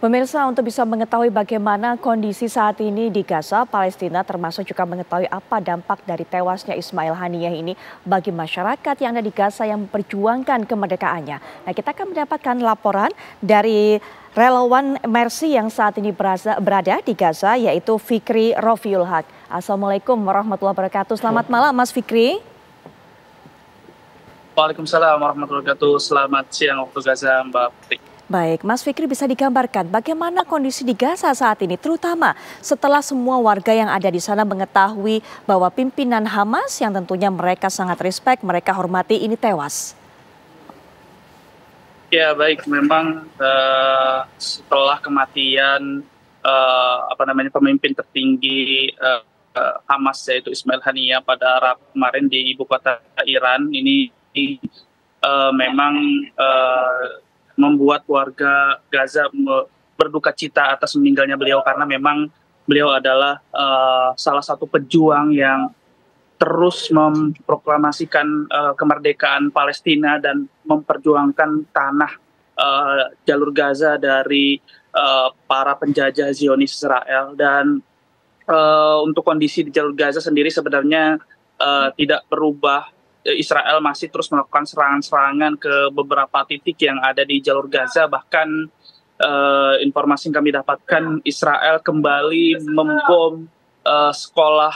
Pemirsa, untuk bisa mengetahui bagaimana kondisi saat ini di Gaza, Palestina, termasuk juga mengetahui apa dampak dari tewasnya Ismail Haniyeh ini bagi masyarakat yang ada di Gaza yang memperjuangkan kemerdekaannya. Nah, kita akan mendapatkan laporan dari relawan Mercy yang saat ini berada di Gaza, yaitu Fikri Rofiul Haq. Assalamualaikum warahmatullahi wabarakatuh. Selamat malam, Mas Fikri. Waalaikumsalam warahmatullahi wabarakatuh. Selamat siang waktu Gaza, Mbak Putri. Baik, Mas Fikri, bisa digambarkan bagaimana kondisi di Gaza saat ini, terutama setelah semua warga yang ada di sana mengetahui bahwa pimpinan Hamas yang tentunya mereka sangat respect, mereka hormati, ini tewas. Ya baik, memang setelah kematian pemimpin tertinggi Hamas yaitu Ismail Haniyeh pada Rabu kemarin di ibu kota Iran, ini memang membuat warga Gaza berduka cita atas meninggalnya beliau, karena memang beliau adalah salah satu pejuang yang terus memproklamasikan kemerdekaan Palestina dan memperjuangkan tanah jalur Gaza dari para penjajah Zionis Israel. Dan untuk kondisi di jalur Gaza sendiri sebenarnya tidak berubah. Israel masih terus melakukan serangan-serangan ke beberapa titik yang ada di jalur Gaza. Bahkan informasi yang kami dapatkan, Israel kembali membom sekolah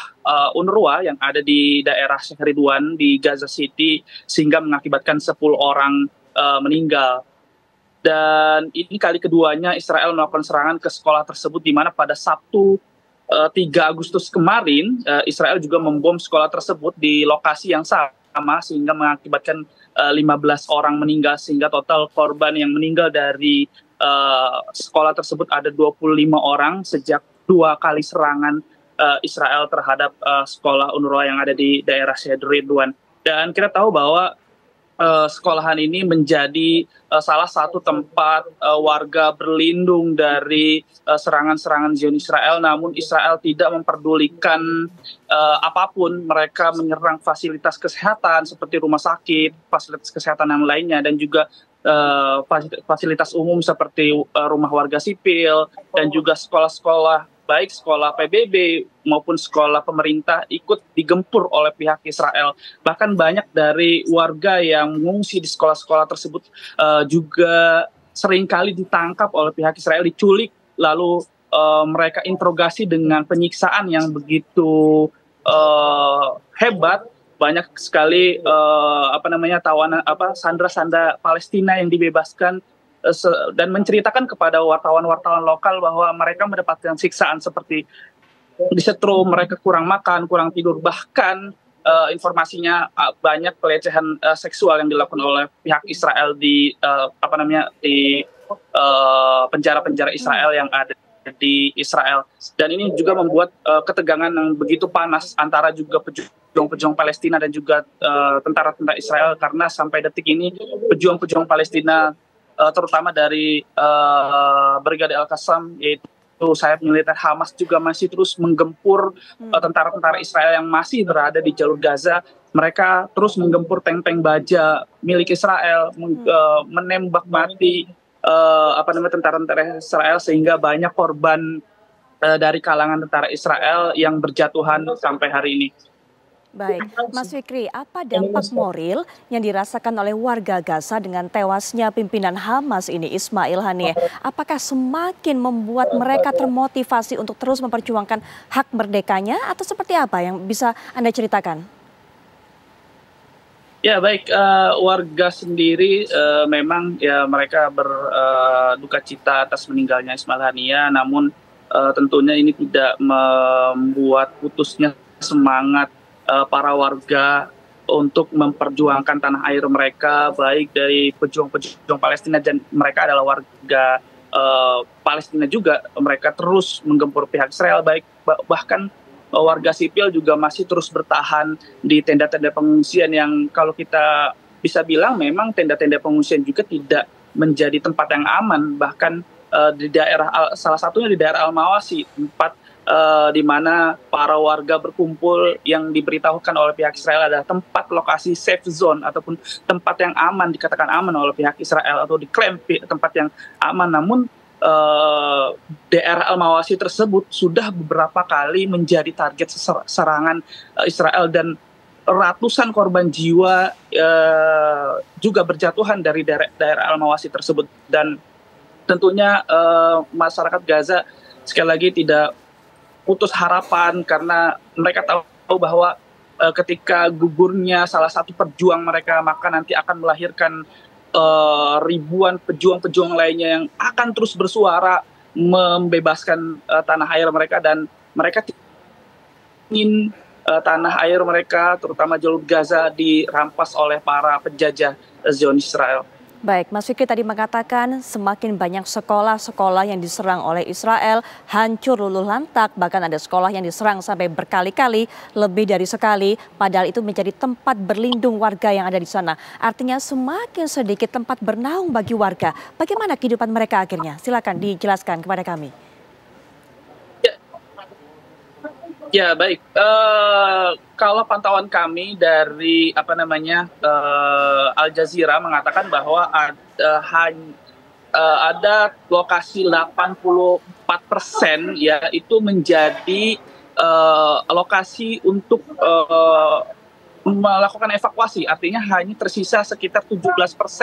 UNRWA yang ada di daerah Sheikh Ridwan di Gaza City, sehingga mengakibatkan 10 orang meninggal. Dan ini kali keduanya Israel melakukan serangan ke sekolah tersebut, di mana pada Sabtu 3 Agustus kemarin Israel juga membom sekolah tersebut di lokasi yang sama, sehingga mengakibatkan 15 orang meninggal, sehingga total korban yang meninggal dari sekolah tersebut ada 25 orang sejak 2 kali serangan Israel terhadap sekolah UNRWA yang ada di daerah Sheikh Ridwan. Dan kita tahu bahwa sekolahan ini menjadi salah satu tempat warga berlindung dari serangan-serangan Zionis Israel, namun Israel tidak memperdulikan apapun. Mereka menyerang fasilitas kesehatan seperti rumah sakit, fasilitas kesehatan yang lainnya, dan juga fasilitas umum seperti rumah warga sipil, dan juga sekolah-sekolah, baik sekolah PBB maupun sekolah pemerintah, ikut digempur oleh pihak Israel. Bahkan banyak dari warga yang mengungsi di sekolah-sekolah tersebut juga seringkali ditangkap oleh pihak Israel, diculik, lalu mereka interogasi dengan penyiksaan yang begitu hebat. Banyak sekali tawanan sandera-sandera Palestina yang dibebaskan, dan menceritakan kepada wartawan-wartawan lokal bahwa mereka mendapatkan siksaan seperti disetrum, mereka kurang makan, kurang tidur, bahkan informasinya banyak pelecehan seksual yang dilakukan oleh pihak Israel di penjara-penjara Israel yang ada di Israel. Dan ini juga membuat ketegangan yang begitu panas antara juga pejuang-pejuang Palestina dan juga tentara-tentara Israel, karena sampai detik ini pejuang-pejuang Palestina, terutama dari Brigade Al-Qassam, yaitu sayap militer Hamas, juga masih terus menggempur tentara-tentara Israel yang masih berada di jalur Gaza. Mereka terus menggempur tank-tank baja milik Israel, menembak mati tentara-tentara Israel, sehingga banyak korban dari kalangan tentara Israel yang berjatuhan sampai hari ini. Baik, Mas Fikri, apa dampak moral yang dirasakan oleh warga Gaza dengan tewasnya pimpinan Hamas ini, Ismail Haniyeh? Apakah semakin membuat mereka termotivasi untuk terus memperjuangkan hak merdekanya, atau seperti apa yang bisa Anda ceritakan? Ya baik, warga sendiri memang ya mereka berduka cita atas meninggalnya Ismail Haniyeh, namun tentunya ini tidak membuat putusnya semangat para warga untuk memperjuangkan tanah air mereka, baik dari pejuang-pejuang Palestina, dan mereka adalah warga Palestina juga. Mereka terus menggempur pihak Israel, bahkan warga sipil juga masih terus bertahan di tenda-tenda pengungsian yang kalau kita bisa bilang memang tenda-tenda pengungsian juga tidak menjadi tempat yang aman. Bahkan di daerah, salah satunya di daerah Al-Mawasi, tempat di mana para warga berkumpul, yang diberitahukan oleh pihak Israel adalah tempat lokasi safe zone ataupun tempat yang aman, dikatakan aman oleh pihak Israel atau diklaim tempat yang aman. Namun daerah Al-Mawasi tersebut sudah beberapa kali menjadi target serangan Israel, dan ratusan korban jiwa juga berjatuhan dari daerah Al-Mawasi tersebut. Dan tentunya masyarakat Gaza sekali lagi tidak putus harapan, karena mereka tahu bahwa ketika gugurnya salah satu pejuang mereka, maka nanti akan melahirkan ribuan pejuang-pejuang lainnya yang akan terus bersuara membebaskan tanah air mereka, dan mereka ingin tanah air mereka, terutama jalur Gaza, dirampas oleh para penjajah Zionis Israel. Baik, Mas Fikri tadi mengatakan semakin banyak sekolah-sekolah yang diserang oleh Israel, hancur luluh lantak, bahkan ada sekolah yang diserang sampai berkali-kali, lebih dari sekali, padahal itu menjadi tempat berlindung warga yang ada di sana. Artinya semakin sedikit tempat bernaung bagi warga. Bagaimana kehidupan mereka akhirnya? Silakan dijelaskan kepada kami. Ya, baik. Kalau pantauan kami dari Al Jazeera mengatakan bahwa ada lokasi 84% ya itu menjadi lokasi untuk melakukan evakuasi. Artinya hanya tersisa sekitar 17%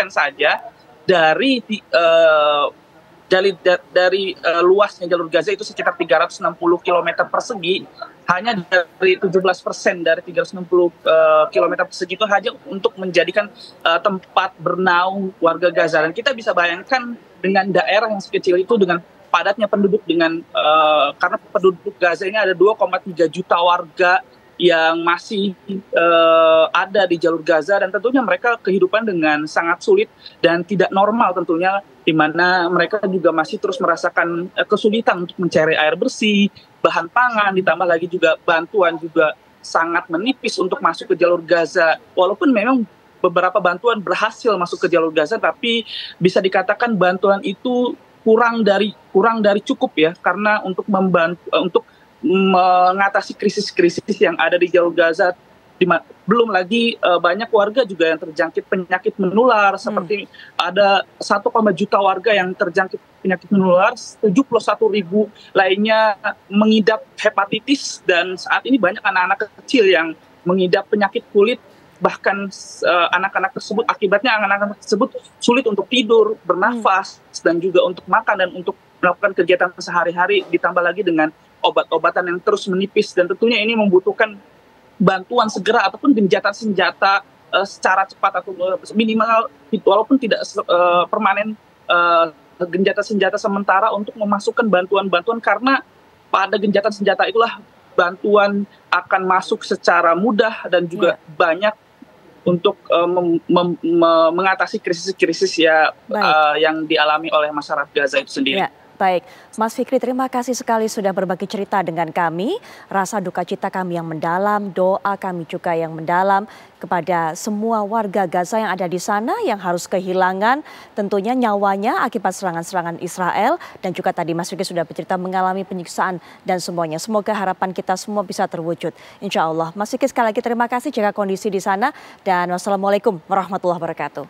saja dari luasnya jalur Gaza itu sekitar 360 km persegi. Hanya dari 17% dari 360 km persegi itu hanya untuk menjadikan tempat bernaung warga Gaza. Dan kita bisa bayangkan dengan daerah yang sekecil itu, dengan padatnya penduduk, karena penduduk Gaza ini ada 2,3 juta warga yang masih ada di jalur Gaza, dan tentunya mereka kehidupan dengan sangat sulit dan tidak normal tentunya, di mana mereka juga masih terus merasakan kesulitan untuk mencari air bersih, bahan pangan, ditambah lagi juga bantuan juga sangat menipis untuk masuk ke jalur Gaza. Walaupun memang beberapa bantuan berhasil masuk ke jalur Gaza, tapi bisa dikatakan bantuan itu kurang dari cukup ya, karena untuk mengatasi krisis-krisis yang ada di jalur Gaza. Belum lagi banyak warga juga yang terjangkit penyakit menular, seperti ada 1,1 juta warga yang terjangkit penyakit menular, 71.000 lainnya mengidap hepatitis, dan saat ini banyak anak-anak kecil yang mengidap penyakit kulit. Bahkan anak-anak tersebut sulit untuk tidur, bernafas, dan juga untuk makan dan untuk melakukan kegiatan sehari-hari, ditambah lagi dengan obat-obatan yang terus menipis, dan tentunya ini membutuhkan bantuan segera ataupun gencatan senjata secara cepat, atau minimal walaupun tidak permanen, gencatan senjata sementara untuk memasukkan bantuan-bantuan, karena pada gencatan senjata itulah bantuan akan masuk secara mudah dan juga banyak untuk mengatasi krisis-krisis yang dialami oleh masyarakat Gaza itu sendiri. Ya. Baik, Mas Fikri, terima kasih sekali sudah berbagi cerita dengan kami. Rasa duka cita kami yang mendalam, doa kami juga yang mendalam kepada semua warga Gaza yang ada di sana yang harus kehilangan tentunya nyawanya akibat serangan-serangan Israel. Dan juga tadi Mas Fikri sudah bercerita mengalami penyiksaan dan semuanya. Semoga harapan kita semua bisa terwujud. Insya Allah. Mas Fikri, sekali lagi terima kasih jaga kondisi di sana. Dan wassalamualaikum warahmatullahi wabarakatuh.